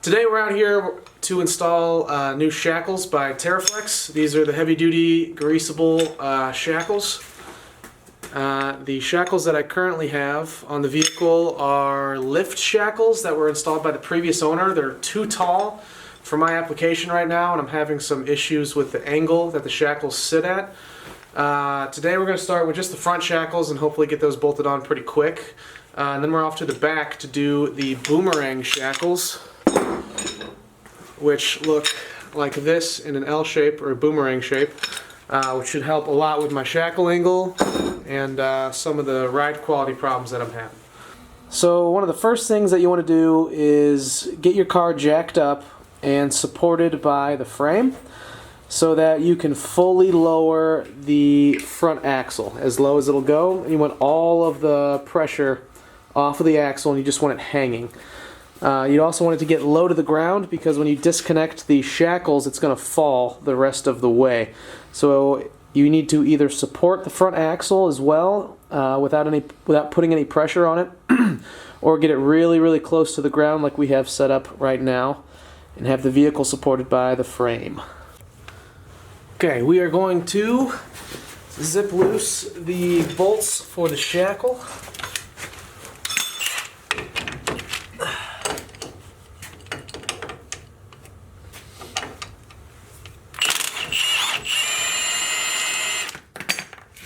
Today we're out here to install new shackles by TeraFlex. These are the heavy-duty greaseable shackles. The shackles that I currently have on the vehicle are lift shackles that were installed by the previous owner. They're too tall for my application right now, and I'm having some issues with the angle that the shackles sit at. Today we're going to start with just the front shackles and hopefully get those bolted on pretty quick. And then we're off to the back to do the boomerang shackles, which look like this in an L shape or a boomerang shape, which should help a lot with my shackle angle and some of the ride quality problems that I'm having. So one of the first things that you want to do is get your car jacked up and supported by the frame so that you can fully lower the front axle as low as it'll go. And you want all of the pressure off of the axle and you just want it hanging. You also want it to get low to the ground because when you disconnect the shackles, it's going to fall the rest of the way. So you need to either support the front axle as well without putting any pressure on it, or get it really, really close to the ground like we have set up right now, and have the vehicle supported by the frame. Okay, we are going to zip loose the bolts for the shackle.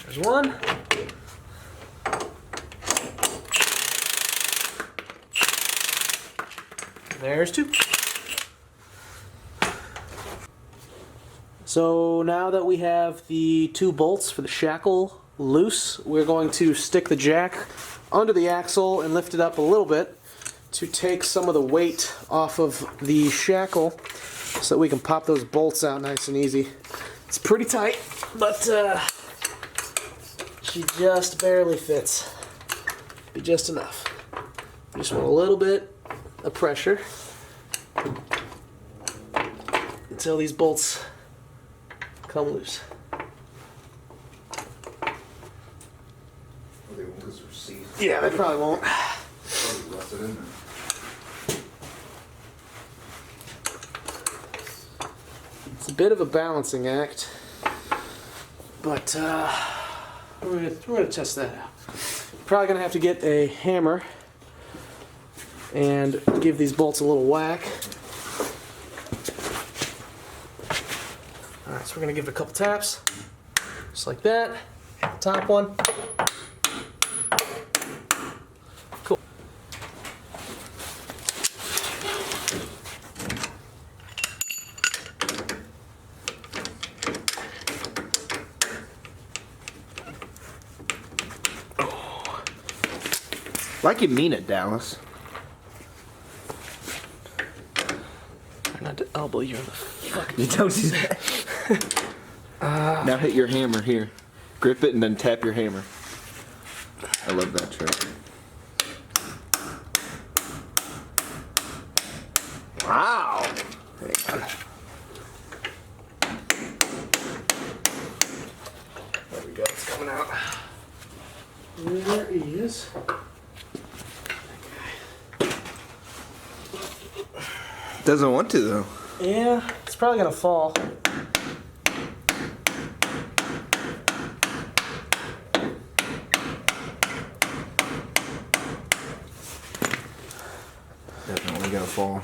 There's one. There's two. So now that we have the two bolts for the shackle loose, we're going to stick the jack under the axle and lift it up a little bit to take some of the weight off of the shackle so that we can pop those bolts out nice and easy. It's pretty tight, but she just barely fits. Be just enough. Just want a little bit of pressure until these bolts come loose. They won't because they're seized. Yeah, they probably won't. Probably left it in there. It's a bit of a balancing act, but we're gonna test that out. Probably gonna have to get a hammer and give these bolts a little whack. Alright, so we're gonna give it a couple taps, just like that. Top one. Cool. Like you mean it, Dallas. Try not to elbow you in the fuck. You don't do that. Now hit your hammer here. Grip it and then tap your hammer. I love that trick. Wow! There we go, it's coming out. There he is. Doesn't want to though. Yeah, it's probably gonna fall. Definitely gonna fall.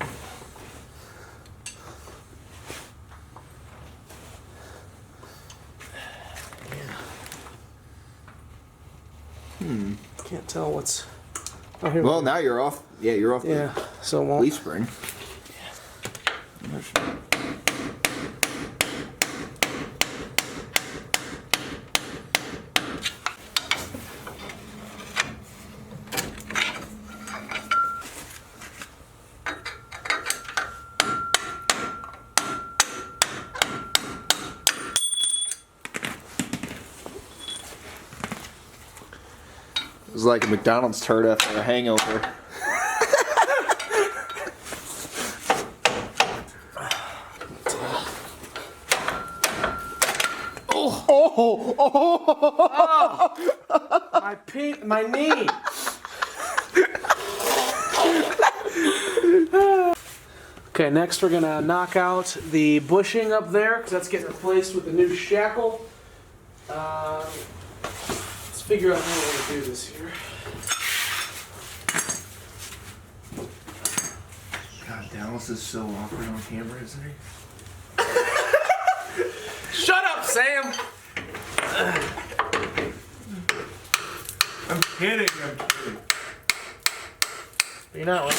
Can't tell what's. Oh, here Well, now you're off. Yeah, you're off yeah, so it the won't. leaf spring. It was like a McDonald's turd after a hangover. My knee. Okay, next we're gonna knock out the bushing up there because that's getting replaced with the new shackle. Let's figure out how we're gonna do this here. God, Dallas is so awkward on camera, isn't he? Shut up, Sam! I'm kidding. You're not like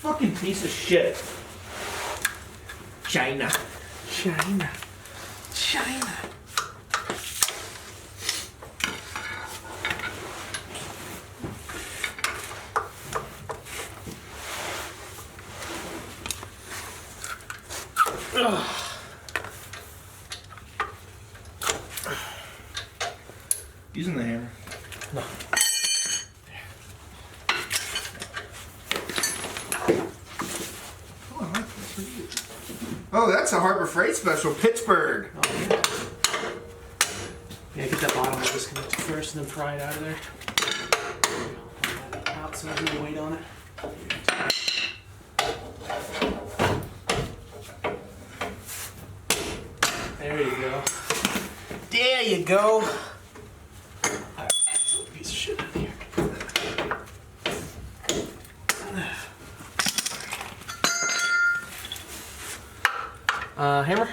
Fucking piece of shit. China. China. China. Using the hammer. No. Oh, that's a Harbor Freight special, Pittsburgh. Oh, yeah. Yeah, get that bottom one disconnected first and then pry it out of there. Out so there's no weight on it. There you go. There you go. Alright, piece of shit out of here. Hammer?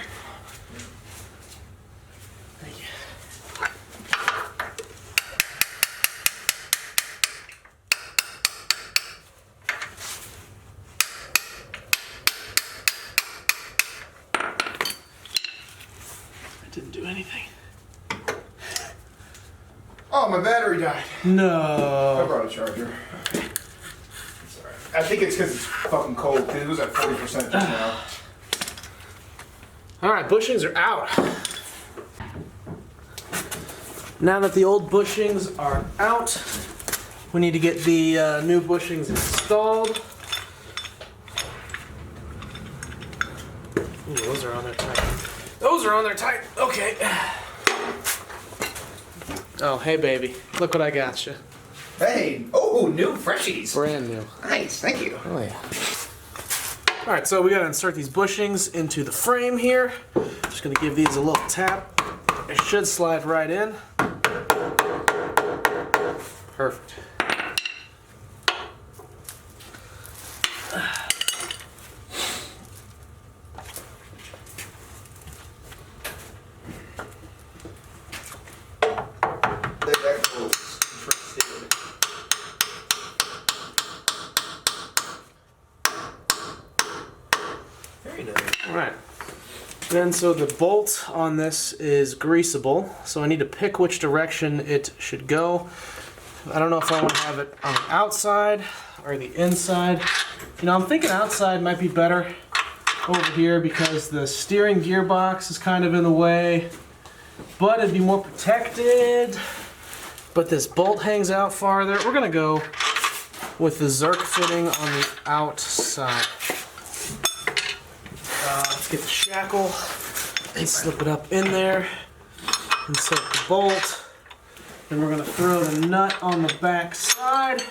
Thank you. That didn't do anything. Oh, my battery died. I No. brought a charger. Sorry. I think it's because it's fucking cold, because it was at 40% just now. Alright, bushings are out. Now that the old bushings are out, we need to get the new bushings installed. Ooh, those are on there tight. Those are on there tight. Okay. Oh, hey baby. Look what I got you. Hey, oh, new freshies. Brand new. Nice, thank you. Oh yeah. Alright, so we gotta insert these bushings into the frame here. Just gonna give these a little tap. It should slide right in. Perfect. Very nice. Alright. Then so the bolt on this is greaseable, so I need to pick which direction it should go. I don't know if I want to have it on the outside or the inside. You know, I'm thinking outside might be better over here because the steering gearbox is kind of in the way, but it'd be more protected. But this bolt hangs out farther. We're gonna go with the Zerk fitting on the outside. Let's get the shackle and slip it up in there. Insert the bolt. Then we're gonna throw the nut on the back side.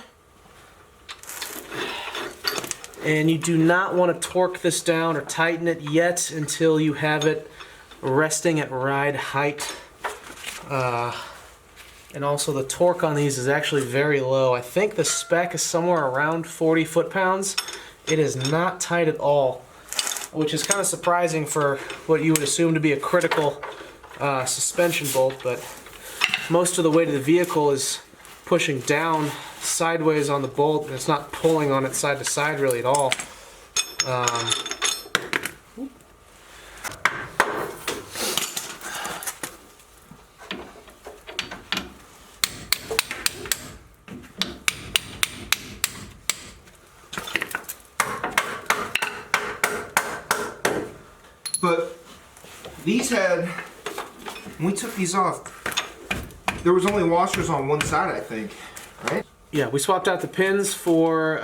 And you do not want to torque this down or tighten it yet until you have it resting at ride height. And also the torque on these is actually very low. I think the spec is somewhere around 40 foot-pounds. It is not tight at all, which is kind of surprising for what you would assume to be a critical suspension bolt, but most of the weight of the vehicle is pushing down sideways on the bolt, and it's not pulling on it side to side really at all. these had, when we took these off, there was only washers on one side, I think, right? Yeah, we swapped out the pins for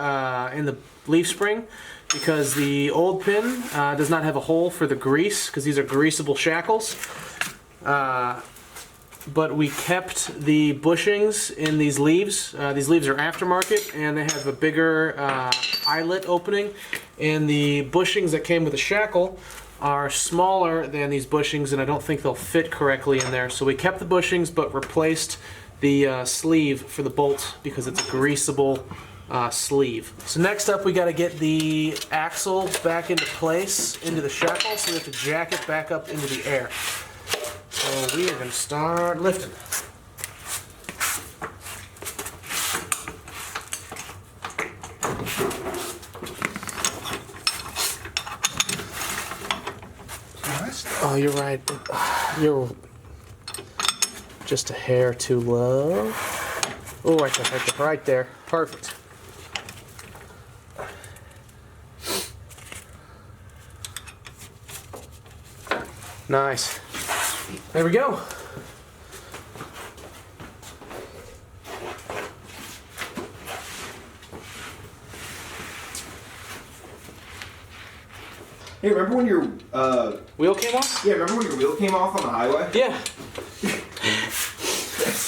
in the leaf spring because the old pin does not have a hole for the grease because these are greaseable shackles. But we kept the bushings in these leaves. These leaves are aftermarket and they have a bigger eyelet opening. And the bushings that came with the shackle are smaller than these bushings and I don't think they'll fit correctly in there. So we kept the bushings but replaced the sleeve for the bolt because it's a greasable sleeve. So next up we got to get the axle back into place into the shackle, so we have to jack it back up into the air. So we are going to start lifting. Oh, you're right. You're just a hair too low. Oh, right there, right there, right there. Perfect. Nice. There we go. Hey, remember when your Wheel came off? yeah, remember when your wheel came off on the highway? Yeah.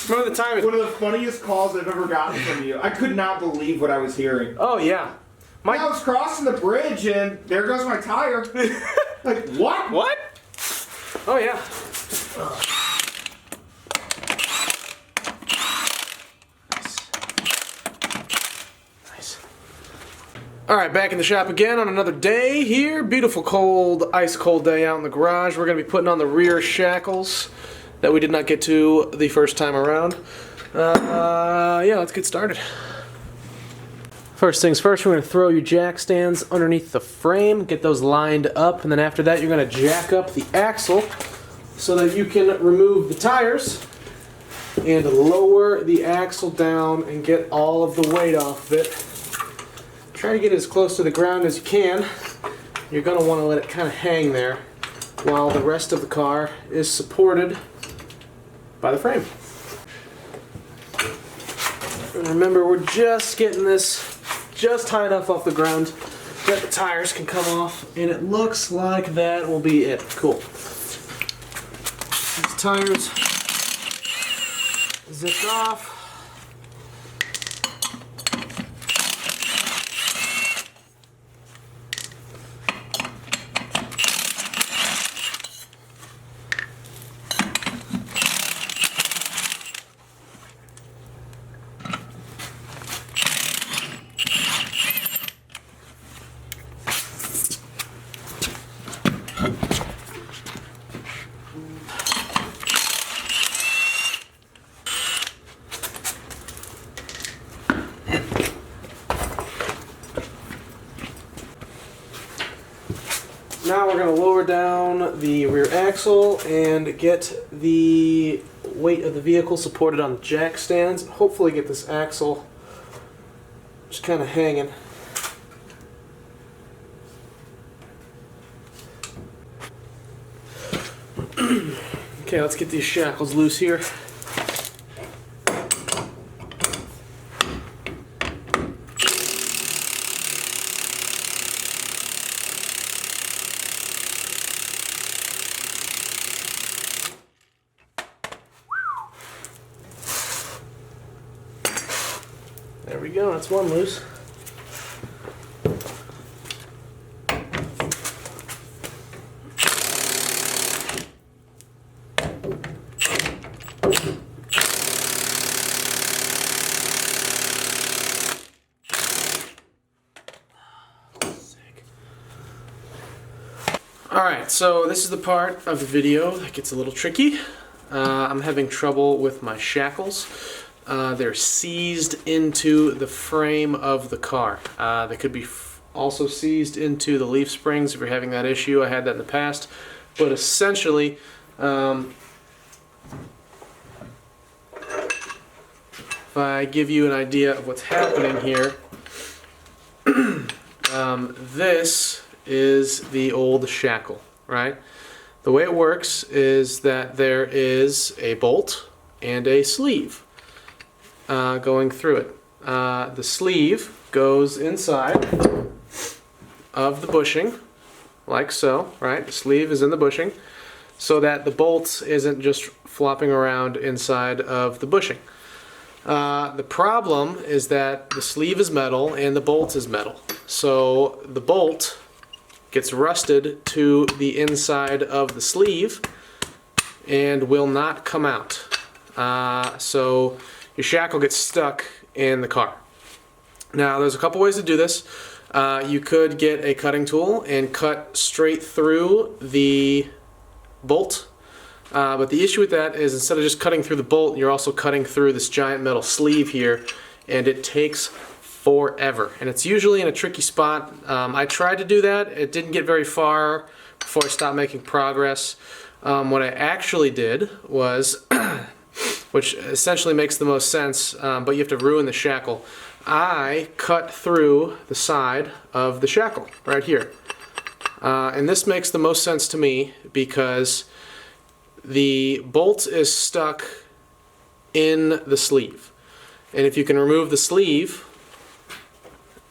Remember the time? One of the funniest calls I've ever gotten from you. I could not believe what I was hearing. Oh yeah. I was crossing the bridge and there goes my tire. Like, what? What? Oh yeah. Nice. All right, back in the shop again on another day here. Beautiful cold, ice cold day out in the garage. We're gonna be putting on the rear shackles that we did not get to the first time around. Yeah, let's get started. First things first, we're going to throw your jack stands underneath the frame, get those lined up, and then after that you're going to jack up the axle so that you can remove the tires and lower the axle down and get all of the weight off of it. Try to get as close to the ground as you can. You're going to want to let it kind of hang there while the rest of the car is supported by the frame. And remember, we're just getting this just high enough off the ground that the tires can come off, and it looks like that will be it. Cool. These tires zipped off. Now we're going to lower down the rear axle and get the weight of the vehicle supported on the jack stands. Hopefully get this axle just kind of hanging. Okay, let's get these shackles loose here. There we go, that's one loose. Alright, so this is the part of the video that gets a little tricky. I'm having trouble with my shackles. They're seized into the frame of the car. They could be also seized into the leaf springs if you're having that issue. I had that in the past. But essentially, if I give you an idea of what's happening here, this is the old shackle, right? The way it works is that there is a bolt and a sleeve going through it. The sleeve goes inside of the bushing, like so, right? The sleeve is in the bushing, so that the bolt isn't just flopping around inside of the bushing. The problem is that the sleeve is metal and the bolt is metal. So the bolt gets rusted to the inside of the sleeve and will not come out. So your shackle gets stuck in the car. Now there's a couple ways to do this. You could get a cutting tool and cut straight through the bolt. But the issue with that is instead of just cutting through the bolt, you're also cutting through this giant metal sleeve here, and it takes forever. And it's usually in a tricky spot. I tried to do that. It didn't get very far before I stopped making progress. What I actually did was, which essentially makes the most sense, but you have to ruin the shackle. I cut through the side of the shackle right here. And this makes the most sense to me because the bolt is stuck in the sleeve. And if you can remove the sleeve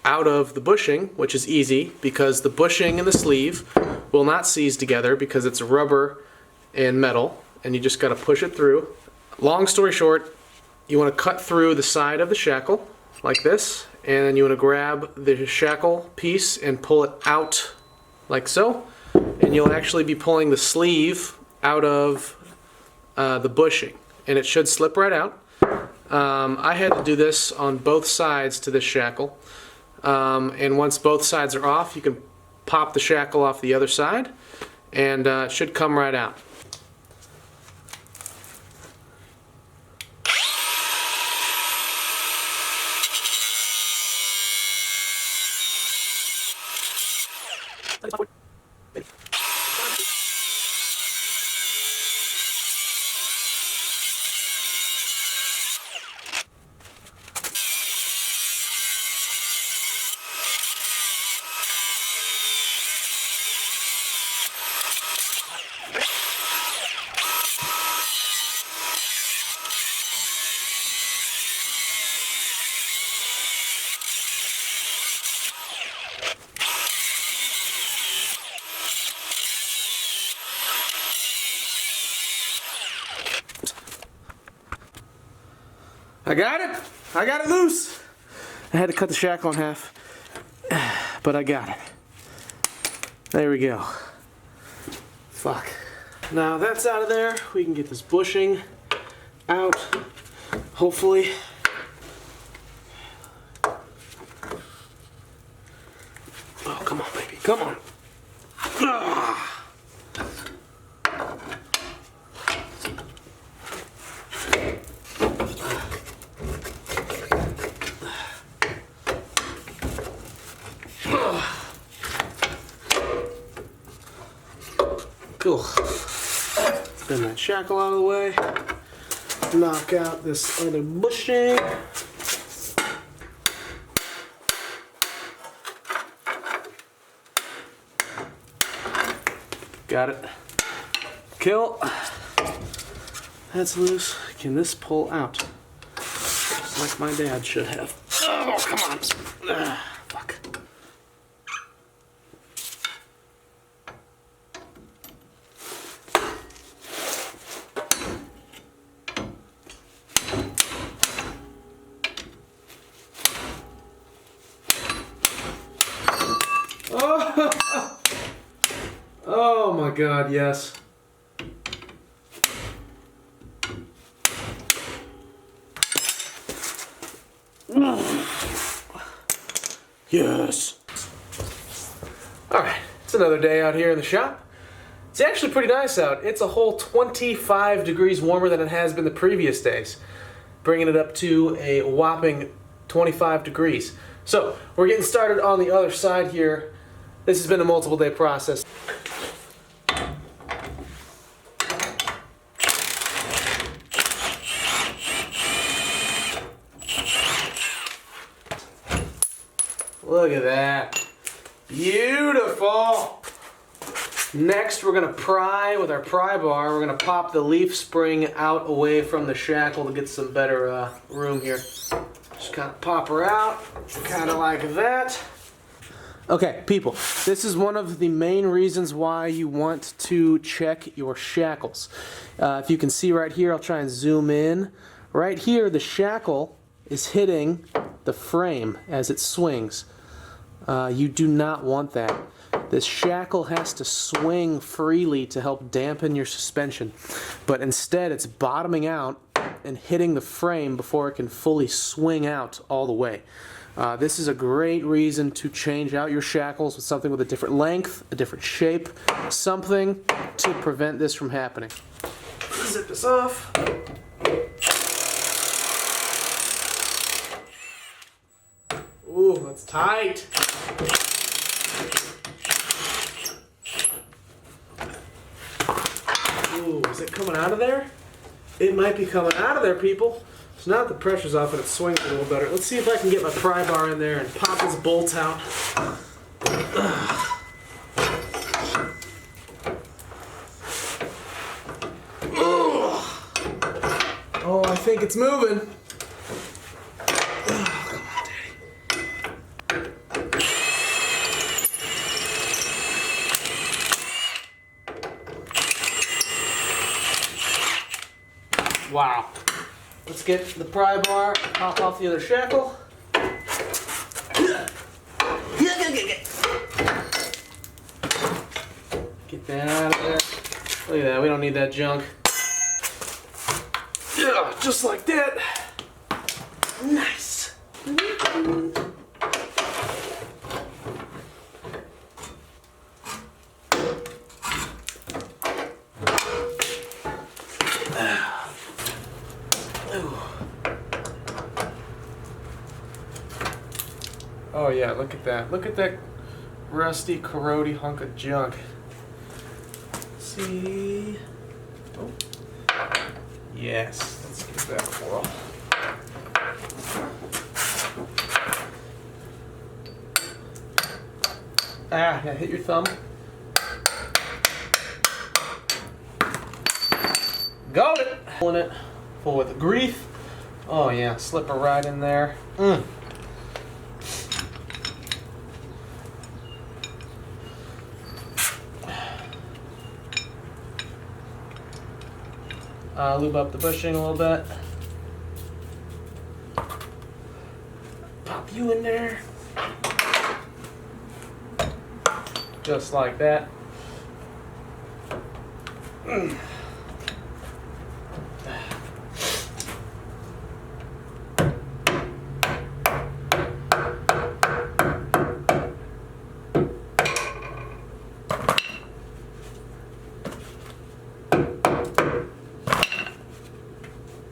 out of the bushing, which is easy because the bushing and the sleeve will not seize together because it's rubber and metal, and you just got to push it through. Long story short, you want to cut through the side of the shackle like this, and then you want to grab the shackle piece and pull it out like so, and you'll actually be pulling the sleeve out of the bushing, and it should slip right out. I had to do this on both sides to this shackle, and once both sides are off, you can pop the shackle off the other side, and it should come right out. I got it! I got it loose! I had to cut the shackle in half, but I got it. There we go. Fuck. Now that's out of there, we can get this bushing out, hopefully. Oh, come on, baby, come on. Ah. Cool. Spin that shackle out of the way. Knock out this other bushing. Got it. Kill. That's loose. Can this pull out? Just like my dad should have. Oh, come on. Fuck. Oh, oh my God, yes. Yes. Alright, it's another day out here in the shop. It's actually pretty nice out. It's a whole 25 degrees warmer than it has been the previous days, bringing it up to a whopping 25 degrees. So, we're getting started on the other side here. This has been a multiple day process. Look at that. Beautiful. Next, we're gonna pry with our pry bar. We're gonna pop the leaf spring out away from the shackle to get some better room here. Just kind of pop her out, kind of like that. Okay, people, this is one of the main reasons why you want to check your shackles. If you can see right here, I'll try and zoom in. Right here, the shackle is hitting the frame as it swings. You do not want that. This shackle has to swing freely to help dampen your suspension, but instead it's bottoming out and hitting the frame before it can fully swing out all the way. This is a great reason to change out your shackles with something with a different length, a different shape, something to prevent this from happening. Zip this off. Ooh, that's tight. Ooh, is it coming out of there? It might be coming out of there, people. So now that the pressure's off and it swings a little better, let's see if I can get my pry bar in there and pop this bolt out. Oh, I think it's moving. Wow. Let's get the pry bar, pop off the other shackle. Get that out of there. Look at that, we don't need that junk. Yeah, just like that. Nice. Oh yeah, look at that. Look at that rusty, corrody hunk of junk. See? Oh. Yes, let's give that a whirl. Ah, yeah, hit your thumb. Got it! Pulling it full with grease. Oh yeah, slip her right in there. Lube up the bushing a little bit. Pop you in there. Just like that.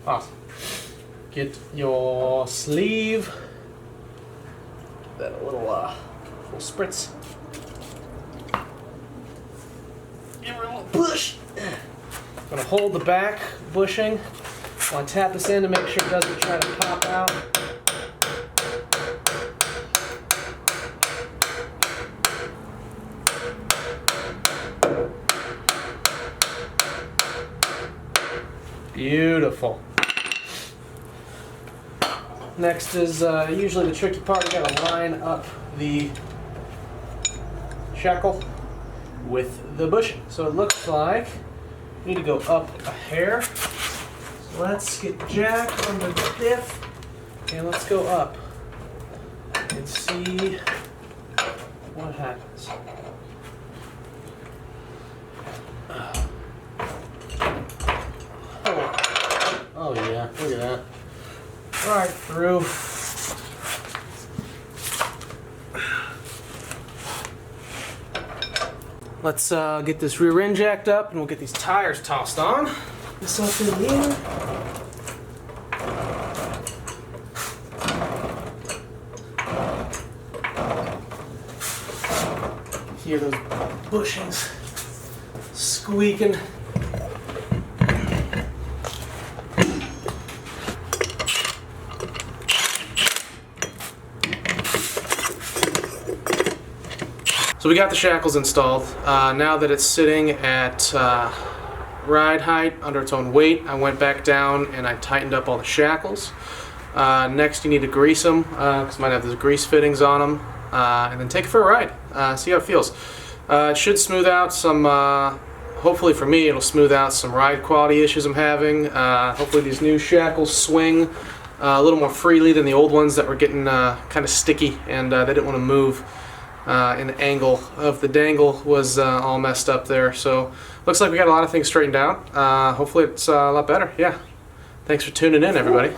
Awesome. Get your sleeve. That a little spritz. Give her a little push. I'm gonna hold the back bushing. I want to tap this in to make sure it doesn't try to pop out. Beautiful. Next is usually the tricky part. We gotta line up the shackle with the bushing. So it looks like we need to go up a hair. So let's get Jack on the diff and let's go up and see what happens. Oh yeah, look at that. Right through. Let's get this rear end jacked up and we'll get these tires tossed on. This up in here. Hear those bushings squeaking. So we got the shackles installed. Now that it's sitting at ride height under its own weight, I went back down and I tightened up all the shackles. Next you need to grease them, because might have those grease fittings on them, and then take it for a ride. See how it feels. It should smooth out some, hopefully for me it'll smooth out some ride quality issues I'm having. Hopefully these new shackles swing a little more freely than the old ones that were getting kind of sticky, and they didn't want to move. And the angle of the dangle was all messed up there. So looks like we got a lot of things straightened out. Hopefully it's a lot better. Yeah. Thanks for tuning in, everybody.